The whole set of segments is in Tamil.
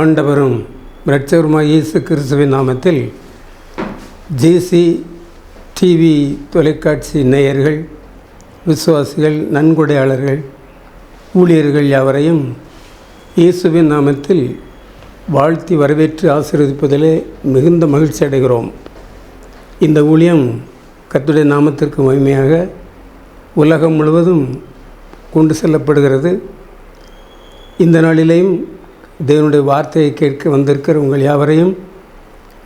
ஆண்டவரும் இரட்சகருமாகிய இயேசு கிறிஸ்துவின் நாமத்தில் ஜேசி டிவி தொலைக்காட்சி நேயர்கள், விசுவாசிகள், நன்கொடையாளர்கள், ஊழியர்கள் யாவரையும் இயேசுவின் நாமத்தில் வாழ்த்தி வரவேற்று ஆசீர்வதிப்பதிலே மிகுந்த மகிழ்ச்சி அடைகிறோம். இந்த ஊழியம் கர்த்தருடைய நாமத்திற்கு மகிமையாக உலகம் முழுவதும் கொண்டு செல்லப்படுகிறது. இந்த நாளிலேயும் தேவனுடைய வார்த்தையை கேட்க வந்திருக்கிற உங்கள் யாவரையும்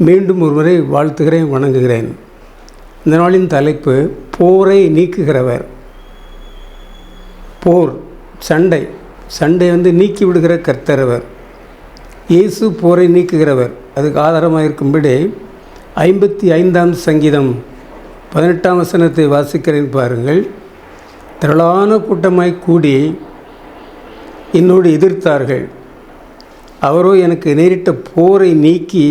மீண்டும் ஒருமுறை வாழ்த்துகிறேன், வணங்குகிறேன். இந்த நாளின் தலைப்பு போரை நீக்குகிறவர். போர், சண்டை நீக்கி விடுகிற கர்த்தரவர். இயேசு போரை நீக்குகிறவர். அதுக்கு ஆதாரமாக இருக்கும்படி 55ஆம் சங்கீதம் 18ஆம் வசனத்தை வாசிக்கிறேன் பாருங்கள். திரளான கூட்டமாய் கூடி என்னோடு எதிர்த்தார்கள். அவரோ எனக்கு நேரிட்ட போரை நீக்கி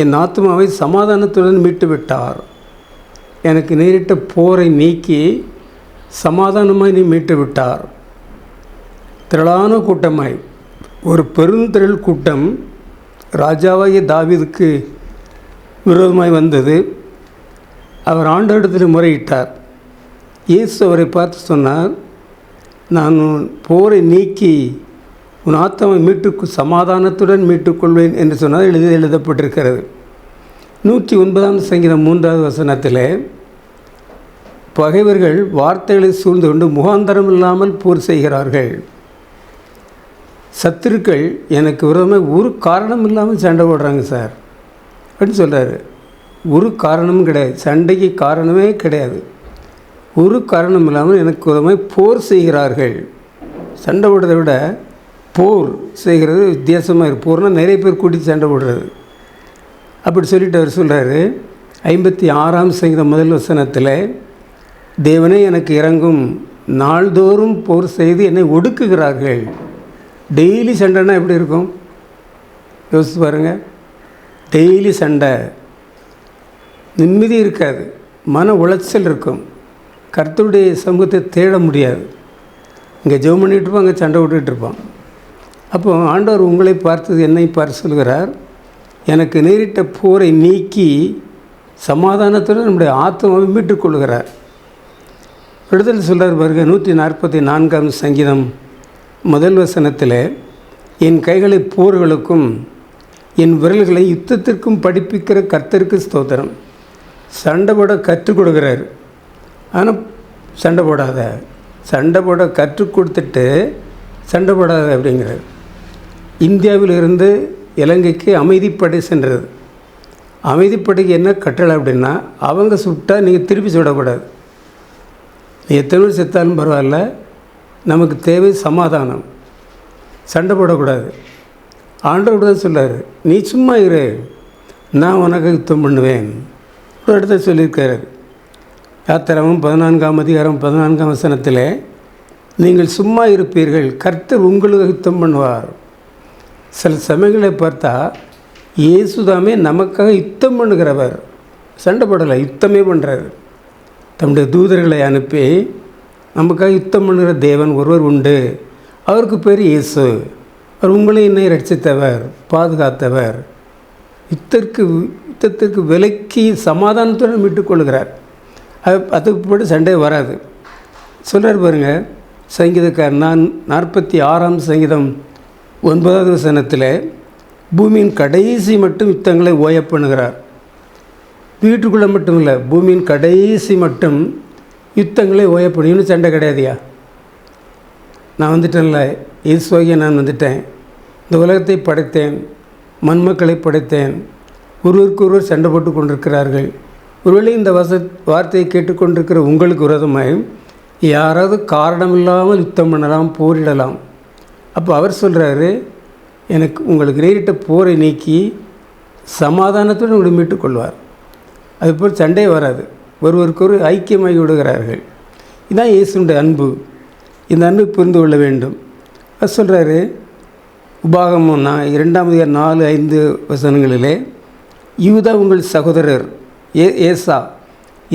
என் ஆத்துமாவை சமாதானத்துடன் மீட்டு விட்டார். எனக்கு நேரிட்ட போரை நீக்கி சமாதானமாய் நீ மீட்டு விட்டார். திரளான கூட்டமாய், ஒரு பெருந்திரள் கூட்டம் ராஜாவாகிய தாவீதுக்கு விரோதமாய் வந்தது. அவர் ஆண்டவரிடத்தில் முறையிட்டார். இயேசு அவரை பார்த்து சொன்னார், நான் போரை நீக்கி உன் ஆத்மாவை சமாதானத்துடன் மீட்டுக்கொள்வேன் என்று சொன்னால் எழுதப்பட்டிருக்கிறது. 109ஆம் சங்கீதம் 3வது வசனத்தில், பகைவர்கள் வார்த்தைகளை சூழ்ந்து கொண்டு முகாந்தரம் இல்லாமல் போர் செய்கிறார்கள். சத்துருக்கள் எனக்கு விரோதமாக ஒரு காரணம் இல்லாமல் சண்டை போடுறாங்க சார் அப்படின்னு சொல்கிறாரு. ஒரு காரணமும் கிடையாது, சண்டைக்கு காரணமே கிடையாது. ஒரு காரணம் இல்லாமல் எனக்கு விரோதமாக போர் செய்கிறார்கள். சண்டை போடுறதை விட போர் செய்கிறது வித்தியாசமாக இருக்குது. போர்னால் நிறைய பேர் கூட்டி சண்டை போடுறது. அப்படி சொல்லிட்டு அவர் சொல்கிறாரு 56ஆம் சங்கீதம் 1 வசனத்தில், தேவனே எனக்கு இறங்கும், நாள்தோறும் போர் செய்து என்னை ஒடுக்குகிறார்கள். டெய்லி சண்டைன்னா எப்படி இருக்கும் யோசித்து பாருங்கள். டெய்லி சண்டை, நிம்மதி இருக்காது, மன உளைச்சல் இருக்கும். கர்த்தருடைய சமூகத்தை தேட முடியாது. இங்கே ஜெபம் பண்ணிகிட்டு இருப்பான், அங்கே சண்டை விட்டுக்கிட்டு இருப்பான். அப்போ ஆண்டவர் உங்களை பார்த்தது என்னை பார்த்து சொல்கிறார், எனக்கு நேரிட்ட போரை நீக்கி சமாதானத்துடன் நம்முடைய ஆத்மாவை மீட்டுக்கொள்கிறார். விடுதலை சொல்கிறார் பாருங்க. 144ஆம் சங்கீதம் 1 வசனத்தில், என் கைகளை போர்களுக்கும் என் விரல்களை யுத்தத்திற்கும் படிப்பிக்கிற கர்த்தருக்கு ஸ்தோத்திரம். சண்டை போட கற்றுக் கொடுக்குறார். ஆனால் சண்டை போட கற்றுக் கொடுத்துட்டு சண்டை போடாத அப்படிங்கிறார். இந்தியாவிலிருந்து இலங்கைக்கு அமைதிப்படை சென்றது. அமைதிப்படைக்கு என்ன கட்டளை அப்படின்னா, அவங்க சுட்டால் நீங்கள் திருப்பி சுடக்கூடாது. நீ எத்தனை செத்தாலும் பரவாயில்ல, நமக்கு தேவை சமாதானம், சண்டை போடக்கூடாது. ஆண்டவர் தான் சொல்கிறார், நீ சும்மா இரு, நான் உனக்கு யுத்தம் பண்ணுவேன். ஒரு இடத்த சொல்லியிருக்கார். யாத்திராகமம் 14ஆம் அதிகாரம் 14ஆம் வசனத்தில், நீங்கள் சும்மா இருப்பீர்கள், கர்த்தர் உங்களுக்கு யுத்தம் பண்ணுவார். சில சமயங்களை பார்த்தா இயேசுதாமே நமக்காக யுத்தம் பண்ணுகிறவர். சண்டை போடலை, யுத்தமே பண்ணுறார். தம்முடைய தூதர்களை அனுப்பி நமக்காக யுத்தம் பண்ணுகிற தேவன் ஒருவர் உண்டு. அவருக்கு பேர் இயேசு. அவர் உங்களை என்னை ரட்சித்தவர், பாதுகாத்தவர். யுத்தத்திற்கு விலக்கி சமாதானத்துடன் மீட்டுக்கொள்கிறார். அதுக்கு போட்டு சண்டை வராது. சொல்கிறார் பாருங்கள். சங்கீதக்காரன் 46ஆம் சங்கீதம் 9வது வசனத்தில், பூமியின் கடைசி மட்டும் யுத்தங்களை ஓய பண்ணுகிறார். வீட்டுக்குள்ளே மட்டும் இல்லை, பூமியின் கடைசி மட்டும் யுத்தங்களை ஓய பண்ணி. இன்னும் சண்டை கிடையாதுயா, நான் வந்துட்டேன்ல, இயேசுவாகிய நான் வந்துட்டேன், இந்த உலகத்தை படைத்தேன், மண்மக்களை படைத்தேன், ஒருவருக்கொருவர் சண்டை போட்டு கொண்டிருக்கிறார்கள். ஒருவேளை இந்த வார்த்தையை கேட்டுக்கொண்டிருக்கிற உங்களுக்கு விரோதமாய் யாராவது காரணமில்லாமல் யுத்தம் பண்ணலாம், போரிடலாம். அப்போ அவர் சொல்கிறாரு, எனக்கு உங்களுக்கு நேரிட்ட போரை நீக்கி சமாதானத்துடன் உங்களை மீட்டுக்கொள்வார். அதுபோல் சண்டையே வராது, ஒருவருக்கொரு ஐக்கியமாகி விடுகிறார்கள். இதுதான் இயேசுடைய அன்பு. இந்த அன்பை புரிந்து கொள்ள வேண்டும். அது சொல்கிறாரு உபாகமம் 2ஆம் அதிகாரம் 4-5 வசனங்களிலே, யூதா உங்கள் சகோதரர்,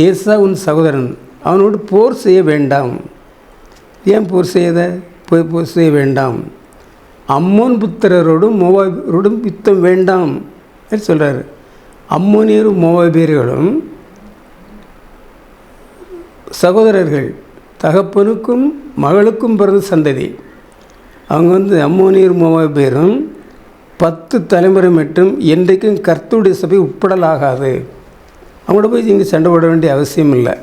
ஏசா உன் சகோதரன், அவனோடு போர் செய்ய வேண்டாம். ஏன் போர் செய்ய வேண்டாம்? அம்மோன் புத்திரரோடும் மோவாபியரோடும் யுத்தம் வேண்டாம் சொல்கிறார். அம்மோனியரும் மோவாபியர்களும் சகோதரர்கள், தகப்பனுக்கும் மகளுக்கும் பிறந்த சந்ததி. அவங்க அம்மோனியர் மோவாபியரும் 10 தலைமுறை மட்டும் என்றைக்கும் கர்த்தருடைய சபை உட்படலாகாது. அவங்களோட போய் இங்கே சண்டை போட வேண்டிய அவசியம் இல்லை.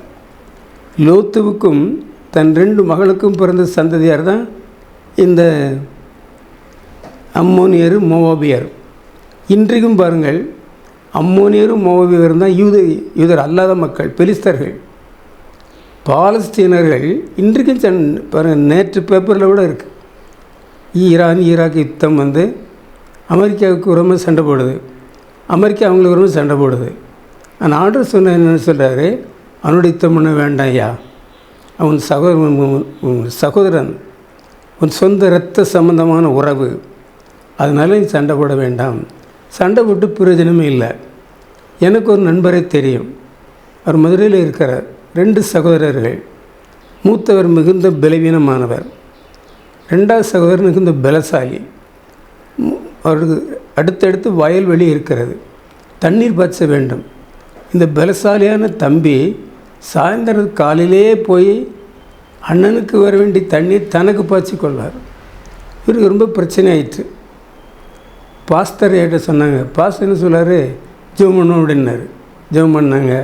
லோத்துவுக்கும் தன் 2 மகளுக்கும் பிறந்த சந்ததியார் தான் இந்த அம்மோனியர் மோவாபியர். இன்றைக்கும் பாருங்கள், அம்மோனியரும் மோவாபியரும் தான் யூதர் அல்லாத மக்கள், பெலிஸ்தர்கள். பாலஸ்தீனர்கள் இன்றைக்கும் பாருங்கள், நேற்று பேப்பரில் கூட இருக்குது, ஈராக் யுத்தம் அமெரிக்காவுக்கு ரொம்ப சண்டை போடுது, அமெரிக்கா அவங்களுக்கு ரொம்ப சண்டை போடுது. ஆனால் ஆர்டர் சொன்ன என்னென்னு சொல்கிறாரு, அவனுடைய யுத்தம் பண்ண வேண்டாம் ஐயா, அவன் சகோதரன், உன் சொந்த இரத்த சம்பந்தமான உறவு, அதனால நீ சண்டை போட வேண்டாம். சண்டை போட்டு பிரயோஜனமே இல்லை. எனக்கு ஒரு நண்பரை தெரியும், அவர் மதுரையில் இருக்கிறார். 2 சகோதரர்கள். மூத்தவர் மிகுந்த பலவீனமானவர், 2வது சகோதரர் மிகுந்த பலசாலி. அவருக்கு அடுத்தடுத்து வயல்வெளி இருக்கிறது, தண்ணீர் பாய்ச்ச வேண்டும். இந்த பலசாலியான தம்பி சாயந்தரம் காலையிலே போய் அண்ணனுக்கு வர வேண்டிய தண்ணீர் தனக்கு பாய்ச்சி கொள்வார். இவருக்கு ரொம்ப பிரச்சனை ஆயிடுச்சு. பாஸ்டர் ஏட்ட சொன்னாங்க. பாஸ்டர் என்ன சொல்லார், ஜெபம் பண்ணணும் அப்படின்னாரு. ஜெபம் பண்ணாங்க.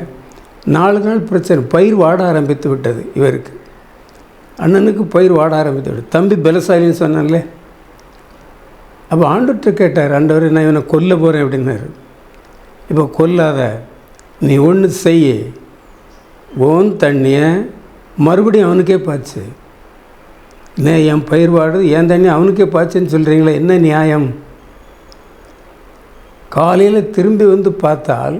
4 நாள் பிரச்சனை, பயிர் வாட ஆரம்பித்து விட்டது. இவருக்கு அண்ணனுக்கு பயிர் வாட ஆரம்பித்து விட்டது. தம்பி பலசாலின்னு சொன்னாங்களே. அப்போ ஆண்டவர்கிட்ட கேட்டார், ஆண்டவர் நான் இவனை கொல்ல போகிறேன் அப்படின்னாரு. இப்போ கொல்லாத, நீ ஒன்று செய்ய, ஓன் தண்ணியை மறுபடியும் அவனுக்கே பாய்ச்சு. என் பயிர் வாடுறது என் தண்ணி அவனுக்கே பாய்ச்சுன்னு சொல்கிறீங்களே, என்ன நியாயம்? காலையில் திரும்பி பார்த்தால்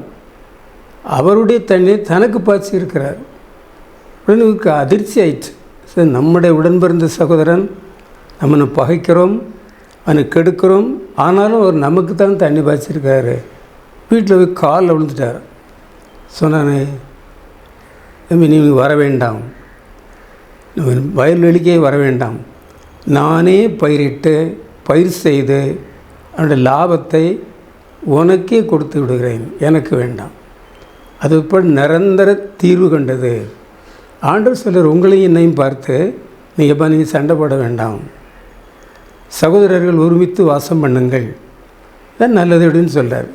அவருடைய தண்ணியை தனக்கு பாய்ச்சி இருக்கிறார். உடனே அதிர்ச்சி ஆயிடுச்சு. சரி, நம்முடைய உடன்பிறந்த சகோதரன், நம்மளை பகைக்கிறோம், அவனுக்கு கெடுக்கிறோம், ஆனாலும் அவர் நமக்கு தான் தண்ணி பாய்ச்சிருக்காரு. வீட்டில் போய் காலில் விழுந்துட்டார். சொன்னானே, தம்பி நீங்கள் வர வேண்டாம், வயல்வெளிக்கே வர வேண்டாம், நானே பயிரிட்டு பயிர் செய்து அவனுடைய லாபத்தை உனக்கே கொடுத்து விடுகிறேன், எனக்கு வேண்டாம். அது இப்போ நிரந்தர தீர்வு கண்டது. ஆண்டவர் சொல்கிறார், உங்களையும் என்னையும் பார்த்து நீங்கள் சண்டை போட வேண்டாம், சகோதரர்கள் ஒருமித்து வாசம் பண்ணுங்கள், தான் நல்லது அப்படின்னு சொல்கிறார்.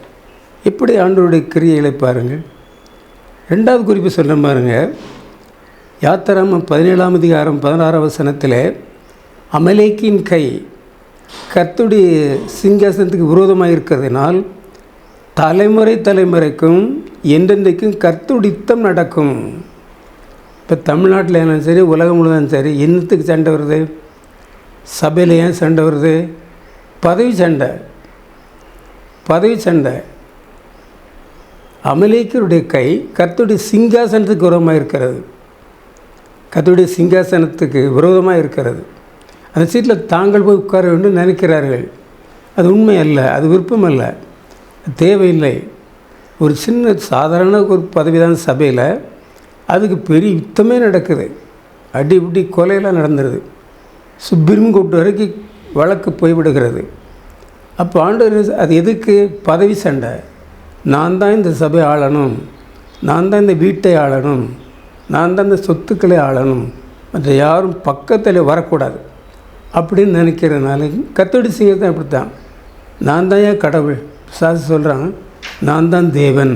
இப்படி ஆண்டவருடைய கிரியைகளை பாருங்கள். 2வது குறிப்பு சொல்ல பாருங்கள். யாத்திராமம் 17ஆம் அதிகாரம் 16ஆம் வசனத்தில், அமலேக்கின் கை கர்த்தருடைய சிங்காசனத்துக்கு விரோதமாக இருக்கிறதுனால் தலைமுறை தலைமுறைக்கும் என்றென்றைக்கும் கர்த்தருடைய யுத்தம் நடக்கும். இப்போ தமிழ்நாட்டில் என்ன சரி, உலகம் முழுவதும் சரி, என்னத்துக்கு சண்டை வருது? சபையில் ஏன் சண்டை வருது? பதவி சண்டை, பதவி சண்டை. அமலேக்கியருடைய கை கர்த்தருடைய சிங்காசனத்துக்கு விரோதமாக இருக்கிறது, கர்த்தருடைய சிங்காசனத்துக்கு விரோதமாக இருக்கிறது. அந்த சீட்டில் தாங்கள் போய் உட்கார வேண்டும் நினைக்கிறார்கள். அது உண்மை அல்ல, அது விருப்பம் அல்ல, தேவையில்லை. ஒரு சின்ன சாதாரண ஒரு பதவி தான் சபையில், அதுக்கு பெரிய யுத்தமே நடக்குது, அடிபடி கொலையெல்லாம் நடந்துடுது, சுப்ரீம் கோர்ட் வரைக்கும் வழக்கு போய்விடுகிறது. அப்போ ஆண்டவர் அது எதுக்கு? பதவி சண்டை. நான் தான் இந்த சபை ஆளணும், நான் தான் இந்த வீட்டை ஆளணும், நான் தான் இந்த சொத்துக்களை ஆளணும், மற்ற யாரும் பக்கத்தில் வரக்கூடாது அப்படின்னு நினைக்கிறதுனால கர்த்தருடைய சிங்கத்தை அப்படித்தான். நான் தான் ஏன் கடவுள், சாசி சொல்கிறான், நான் தான் தேவன்,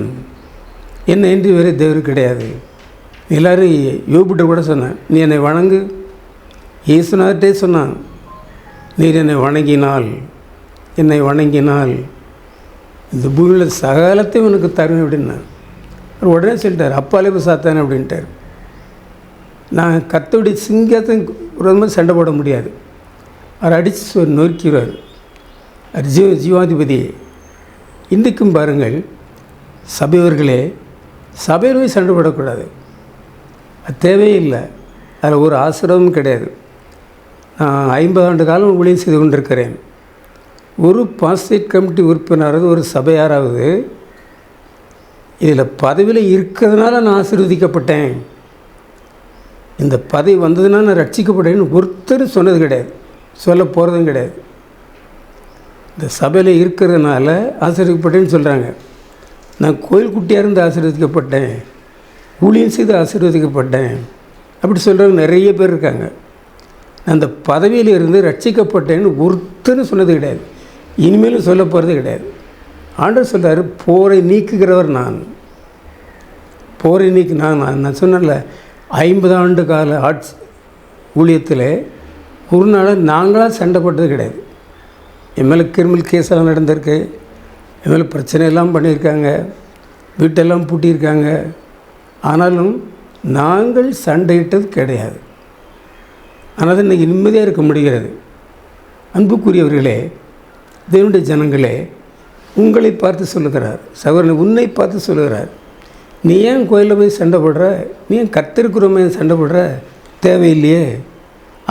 என்னை இன்றி வேறு தேவர் கிடையாது. எல்லோரும் யோபிட்ட கூட சொன்னேன், நீ என்னை வணங்கு. இயேசுநாதர்கிட்டே சொன்னான், நீர் என்னை வணங்கினால், என்னை வணங்கினால் இந்த பூமியில் சகலத்தையும் உனக்கு தருவேன் அப்படின்னார். அவர் உடனே சொல்லிட்டார், அப்பாலே போய் சாத்தானே அப்படின்ட்டார். நான் கர்த்தருடைய சிங்கத்தை ரொம்ப சண்டை போட முடியாது. அவர் அடித்து நொறுக்கிறார். ஜீவாதிபதி. இன்றைக்கும் பாருங்கள், சபையவர்களே, சபையில் போய் சண்டை போடக்கூடாது, அது தேவையில்லை, அதில் ஒரு ஆசிரமும் கிடையாது. நான் 50 ஆண்டு காலம் ஊழியம் செய்து கொண்டிருக்கிறேன். ஒரு பாஸ்டேட் கமிட்டி உறுப்பினராவது, ஒரு சபையாராவது இதில் பதவியில் இருக்கிறதுனால நான் ஆசீர்வதிக்கப்பட்டேன், இந்த பதவி வந்ததுனால நான் ரட்சிக்கப்பட்டேன்னு ஒருத்தர் சொன்னது கிடையாது, சொல்ல போகிறதும் கிடையாது. இந்த சபையில் இருக்கிறதுனால ஆசீர்வதிக்கப்பட்டேன்னு சொல்கிறாங்க. நான் கோயில் குட்டியாக இருந்து ஆசீர்வதிக்கப்பட்டேன், ஊழியம் செய்து ஆசீர்வதிக்கப்பட்டேன் அப்படி சொல்கிறவங்க நிறைய பேர் இருக்காங்க. நான் அந்த பதவியில் இருந்து ரட்சிக்கப்பட்டேன்னு ஒருத்தரும் சொன்னது கிடையாது, இனிமேலும் சொல்ல போகிறது கிடையாது. ஆண்டவர் சொல்கிறார், போரை நீக்குகிறவர் நான், போரை நீக்கி நான் சொன்னேன்ல, 50 ஆண்டு கால ஆட்சி ஊழியத்தில் ஒரு நாள் நாங்களாக சண்டை போட்டது கிடையாது. என் மேலே கிரிமினல் கேஸெல்லாம் நடந்திருக்கு, என் மேலே பிரச்சனையெல்லாம் பண்ணியிருக்காங்க, வீட்டெல்லாம் பூட்டியிருக்காங்க. ஆனாலும் நாங்கள் சண்டையிட்டது கிடையாது. ஆனால் தான் இன்றைக்கி நிம்மதியாக இருக்க முடிகிறது. அன்புக்குரியவர்களே, தேவனுடைய ஜனங்களே, உங்களை பார்த்து சொல்லுகிறார், சகோதரனை உன்னை பார்த்து சொல்லுகிறார், நீ ஏன் கோயிலில் போய் சண்டை போடுற, நீ ஏன் கர்த்தருக்குறமே சண்டை போடுற, தேவையில்லையே.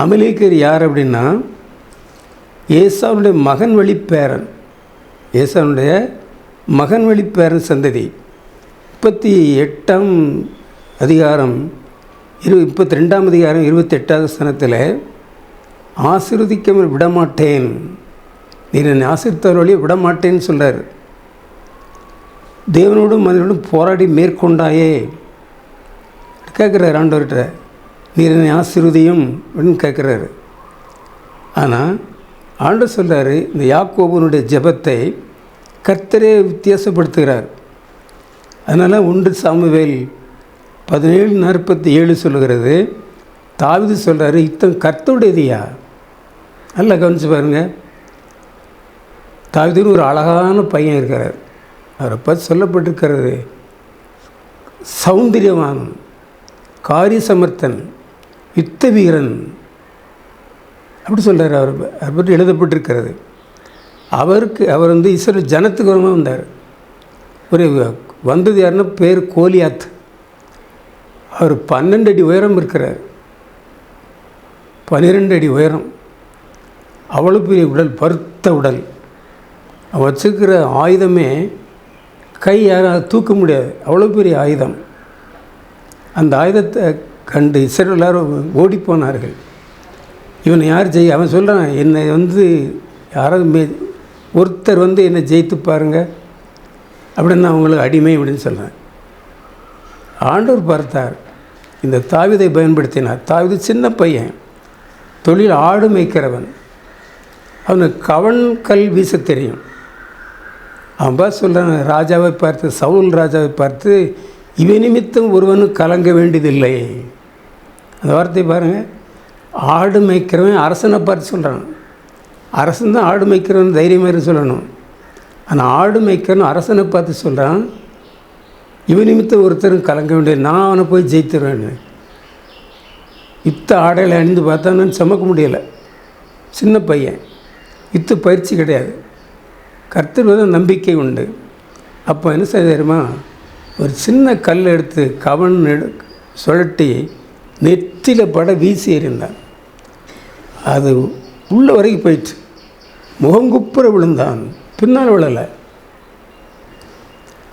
அமலேக்கியர் யார் அப்படின்னா ஏசாவுடைய மகன் வழி பேரன், ஏசாவுடைய மகன் வழி பேரன் சந்ததி. 38ஆம் அதிகாரம் 32ஆம் அதிகாரம் 28வது வசனத்தில் ஆசீர்வதிக்க விடமாட்டேன், நீர் என்னை ஆசீர்வதித்தவர் வழியை விடமாட்டேன்னு சொல்கிறார். தேவனோடும் மனிதனோடும் போராடி மேற்கொண்டாயே கேட்குறாரு ஆண்டவர்கிட்ட, நீர் என்னை ஆசீர்வதியும் அப்படின்னு கேட்குறாரு. ஆனால் ஆண்டவர் சொல்கிறார், இந்த யாக்கோபனுடைய ஜெபத்தை கர்த்தரே வித்தியாசப்படுத்துகிறார். அதனால் 1 சாமுவேல் 17:47 சொல்லுகிறது, தாவீது சொல்கிறாரு, யுத்தம் கர்த்தருடையதுயா. நல்லா கவனிச்சு பாருங்கள். தாவீதுன்னு ஒரு அழகான பையன் இருக்கிறார், அவரை பார்த்து சொல்லப்பட்டிருக்கிறது, சௌந்தரியவான், காரிய சமர்த்தன், யுத்த வீரன் அப்படி சொல்கிறார். அவர் பற்றி எழுதப்பட்டிருக்கிறது. அவர் இஸ்ரவேல் ஜனத்துக்கு வரமாக வந்தார். ஒரு வந்தது யாருன்னா பேர் கோலியாத். அவர் 12 அடி உயரம் இருக்கிறார், 12 அடி உயரம், அவ்வளோ பெரிய உடல், பருத்த உடல். அவன் வச்சுருக்கிற ஆயுதமே கை யாராவது தூக்க முடியாது, அவ்வளோ பெரிய ஆயுதம். அந்த ஆயுதத்தை கண்டு இஸ்ரவேல் எல்லாரும் ஓடிப்போனார்கள். இவனை யார் அவன் சொல்கிறான், என்னை யாராவது ஒருத்தர் என்னை ஜெயித்து பாருங்கள் அப்படின்னு நான் அவங்களுக்கு அடிமை அப்படின்னு சொல்கிறேன். ஆண்டவர் பார்த்தார், இந்த தாவீதை பயன்படுத்தினார். தாவீது சின்ன பையன், தொழில் ஆடு மேய்க்கிறவன், அவனுக்கு கவன் கல் வீச தெரியும். அவன் பார்த்து சொல்கிறான், ராஜாவை பார்த்து, சவுல் ராஜாவை பார்த்து, இவன் நிமித்தம் ஒருவனும் கலங்க வேண்டியதில்லை. அந்த வார்த்தை பாருங்கள். ஆடு மேய்க்கிறவன் அரசனை பார்த்து சொல்கிறான். அரசன் தான் ஆடு மேய்க்கிறவன் தைரியமாக சொல்லணும். ஆனால் ஆடு மேய்க்கிறவன் அரசனை பார்த்து சொல்கிறான், இவன் நிமித்தம் ஒருத்தரும் கலங்க வேண்டிய, நான் அவனை போய் ஜெயித்துருவேன்னு. யுத்த ஆடையில் அணிந்து பார்த்தா நான் சுமக்க முடியலை, சின்ன பையன், யுத்த பயிற்சி கிடையாது. கர்த்தர் நம்பிக்கை உண்டு. அப்போ என்ன செய்ய தெரியுமா, ஒரு சின்ன கல் எடுத்து கவன் சுழட்டி நெற்றியில் பட வீசி எறிந்தான். அது உள்ள வரைக்கும் போயிட்டு முகங்குப்புற விழுந்தான், பின்னால் விழலை,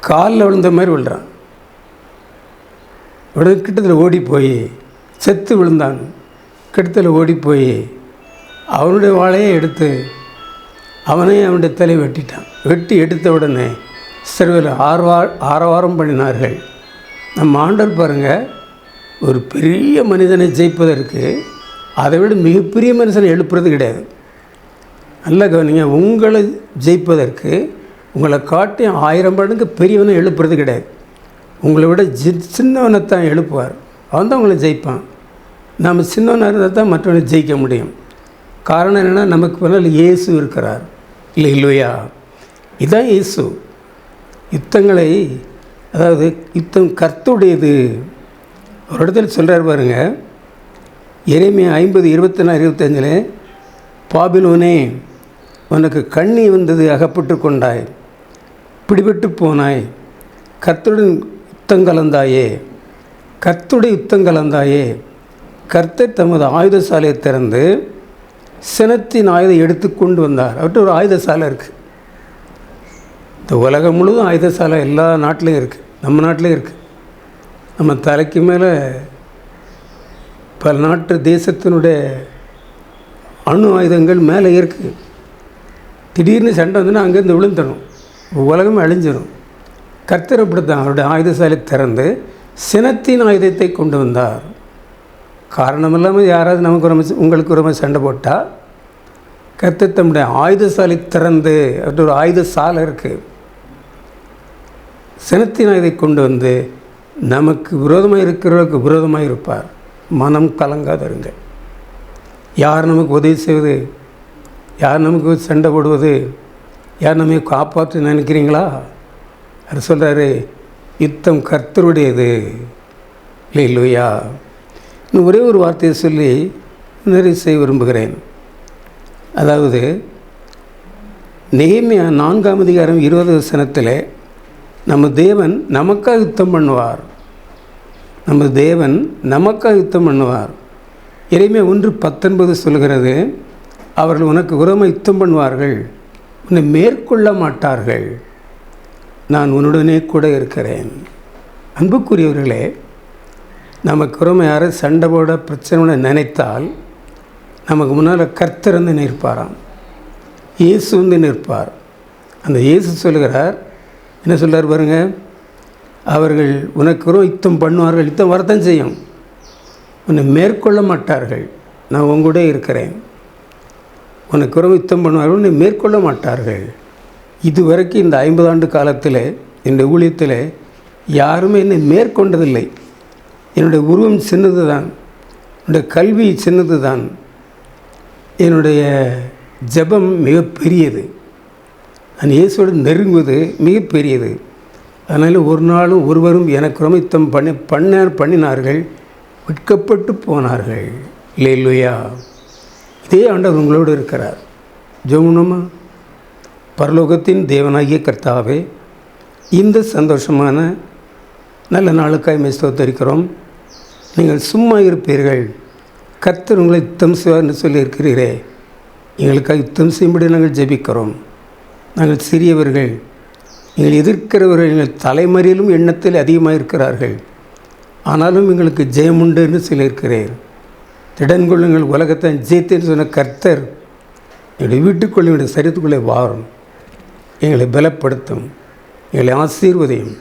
காலில் விழுந்த மாதிரி விழுறான். உடனே கிட்டத்தில் ஓடி போய் செத்து விழுந்தான். கிட்டத்தில் ஓடி போய் அவனுடைய வாழையை எடுத்து அவனுடைய தலை வெட்டிட்டான். வெட்டி எடுத்த உடனே இஸ்ரவேல் ஆரவாரம் பண்ணினார்கள். நம்ம ஆண்டவர் பாருங்கள், ஒரு பெரிய மனிதனை ஜெயிப்பதற்கு அதை விட மிகப்பெரிய மனுஷனை எழுப்புறது கிடையாது. நல்ல கவனிங்க, உங்களை ஜெயிப்பதற்கு உங்களை காட்டி 1000 மடங்கு பெரியவனை எழுப்புறது கிடையாது. உங்களை விட சின்னவனைத்தான் எழுப்புவார், அவன் தான் உங்களை ஜெயிப்பான். நம்ம சின்னவனாக இருந்தால் தான் மற்றவனை ஜெயிக்க முடியும். காரணம் என்னென்னா, நமக்கு பின்னால் இயேசு இருக்கிறார். இல்லையா? இதுதான் இயேசு. யுத்தங்களை, அதாவது யுத்தம் கர்த்தருடையது. ஒரு இடத்துல சொல்கிறார் பாருங்க, எரேமியா 50:24-25, பாபிலோனே, உனக்கு கண்ணி வந்தது, அகப்பட்டு கொண்டாய், பிடிபட்டு போனாய், கர்த்தருடன் யுத்தம் கலந்தாயே, கர்த்தருடைய யுத்தம் கலந்தாயே. கர்த்தர் தமது ஆயுதசாலையை திறந்து சினத்தின் ஆயுதம் எடுத்து கொண்டு வந்தார். அவர்கிட்ட ஒரு ஆயுதசாலை இருக்குது. இந்த உலகம் முழுவதும் ஆயுதசாலை எல்லா நாட்டிலையும் இருக்குது, நம்ம நாட்டிலையும் இருக்குது. நம்ம தலைக்கு மேலே பல நாட்டு தேசத்தினுடைய அணு ஆயுதங்கள் மேலே இருக்குது. திடீர்னு சண்டை வந்துன்னா அங்கேருந்து விழுந்துடும், உலகம் அழிஞ்சிடும். கர்த்தர் அப்படித்தான் அவருடைய ஆயுதசாலை திறந்து சினத்தின் ஆயுதத்தை கொண்டு வந்தார். காரணம் இல்லாமல் யாராவது நமக்கு ரொம்ப உங்களுக்கு ரொம்ப சண்டை போட்டால் கர்த்தர் தம்முடைய ஆயுதசாலை திறந்து, அவர்கிட்ட ஒரு ஆயுத சாலை இருக்குது, சினத்தின் ஆயுதை கொண்டு வந்து நமக்கு விரோதமாக இருக்கிறவர்களுக்கு விரோதமாக இருப்பார். மனம் கலங்காதருங்க. யார் நமக்கு உதவி செய்வது, யார் நமக்கு சண்டை போடுவது, யார் நம்மை காப்பாற்ற நினைக்கிறீங்களா? அது சொல்கிறாரு, யுத்தம் கர்த்தருடையது. இல்லையா? இன்னும் ஒரே ஒரு வார்த்தையை சொல்லி நிறைவு செய்ய விரும்புகிறேன். அதாவது நெகேமியா 4ஆம் அதிகாரம் 20 வசனத்தில் நம்ம தேவன் நமக்காக யுத்தம் பண்ணுவார், நம்ம தேவன் நமக்காக யுத்தம் பண்ணுவார். எரேமியா 1:19 சொல்கிறது, அவர்கள் உனக்கு விரோதமாக யுத்தம் பண்ணுவார்கள், உன்னை மேற்கொள்ள மாட்டார்கள், நான் உன்னுடனே கூட இருக்கிறேன். அன்புக்குரியவர்களே, நமக்கு விரோதமாக யாரும் சண்டை போட பிரச்சனை நினைத்தால் நமக்கு முன்னால் கர்த்தர் வந்து நிற்பாராம், இயேசு வந்து நிற்பார். அந்த இயேசு சொல்கிறார், என்ன சொல்கிறார் பாருங்க, அவர்கள் உனக்கு யுத்தம் பண்ணுவார்கள், யுத்தம் வரத்தான் செய்யும், உன்னை மேற்கொள்ள மாட்டார்கள், நான் உங்கூட இருக்கிறேன். உனக்கு யுத்தம் பண்ணுவார்கள், உன்னை மேற்கொள்ள மாட்டார்கள். இதுவரைக்கும் இந்த 50 ஆண்டு காலத்தில் என்னுடைய ஊழியத்தில் யாருமே என்னை மேற்கொண்டதில்லை. என்னுடைய உருவம் சின்னது தான், என்னுடைய கல்வி சின்னது தான், என்னுடைய ஜெபம் மிகப்பெரியது, நான் இயேசுவோடு நெருங்குவது மிகப்பெரியது. அதனால் ஒரு நாளும் ஒருவரும் எனக்கு யுத்தம் பண்ணினார்கள், விற்கப்பட்டு போனார்கள். இல்லையா? இதே ஆண்டவர் உங்களோடு இருக்கிறார். ஜெபம்மா. பரலோகத்தின் தேவனாகிய கர்த்தாவே, இந்த சந்தோஷமான நல்ல நாளுக்காய் ஸ்தோத்திரிக்கிறோம். நீங்கள் சும்மா இருப்பீர்கள், கர்த்தர் உங்களை யுத்தம் செய்வார் என்று சொல்லியிருக்கிறீரே, எங்களுக்காக யுத்தம் செய்யும்படி நாங்கள் ஜெபிக்கிறோம். நாங்கள் சிறியவர்கள், எங்கள் எதிர்க்கிறவர்கள் எங்கள் தலைமறையிலும் எண்ணத்தில் அதிகமாக இருக்கிறார்கள், ஆனாலும் எங்களுக்கு ஜெயம் உண்டு என்று சொல்லியிருக்கிறீர். திடன்கொள்ளுங்கள், உலகத்தை ஜெயித்தேன்னு சொன்ன கர்த்தர் எங்களுடைய வீட்டுக்குள்ளே, எங்களுடைய சரீரத்துக்குள்ளே வாரும், எங்களை பலப்படுத்தும், எங்களை ஆசீர்வதியும்.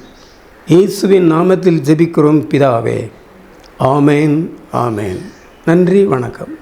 இயேசுவின் நாமத்தில் ஜெபிக்கிறோம் பிதாவே. ஆமேன், ஆமேன். நன்றி, வணக்கம்.